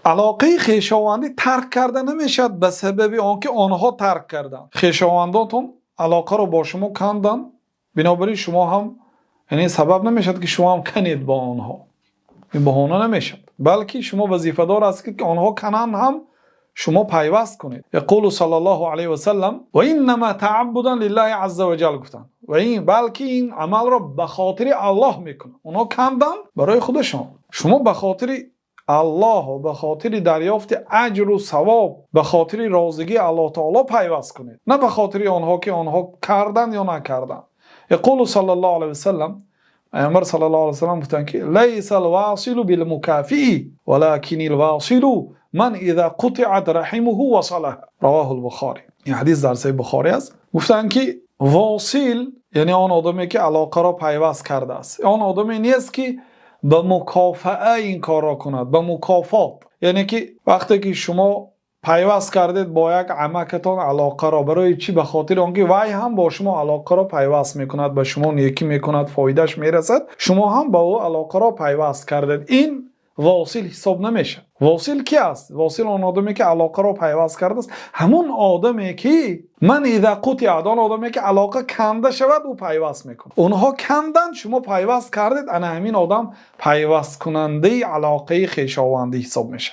علاقه خویشاوندی ترک کرده نمیشد به سبب آنکه آنها ترک کردند. خویشاوندانتون علاقه رو با شما کندن، بنابراین شما هم یعنی سبب نمیشد که شما هم کنید با آنها. این بهانه نمیشد، بلکه شما وظیفه دار است که آنها کنند هم شما پیوست کنید. یقول صلی الله علیه و سلم و انما تعبدا لله عز وجل گفتن و این بلکه این عمل را به خاطر الله میکنه. اونها کندن برای خودشان، شما به خاطر الله و به خاطر دریافت اجر و ثواب، به خاطر رضایت الله تعالی پیوست کنید، نه به خاطر آنها که آنها کردند یا نکردند. یقول صلی الله علیه و سلم، پیامبر صلی الله علیه و سلم گفتند که لیس الواصل بالمکافئ ولكن الواصل من اذا قطعت رحمه وصلها. رواه البخاری. این حدیث در صحیح بخاری است. گفتند که واصل یعنی آن آدمی که علاقه را پیوست کرده است. آن آدمی نیست که به مکافأه این کار را کند، به مکافات. یعنی که وقتی که شما پیوست کردید با یک عمکتان علاقه را، برای چی؟ به خاطر آنکه وی هم با شما علاقه را پیوست میکند، به شما نیکی میکند، فایدهش میرسد، شما هم با او علاقه را پیوست کردید. این واصل حساب نمیشه. واصل کی است؟ واصل آن آدمی که علاقه را پیوست کرده است، همون آدمی که من اذا قطعت، آن آدمی که علاقه کنده شود او پیوست میکنه. اونها کندن، شما پیوست کردید، انا همین آدم پیوست کننده علاقه خویشاوندی حساب میشه.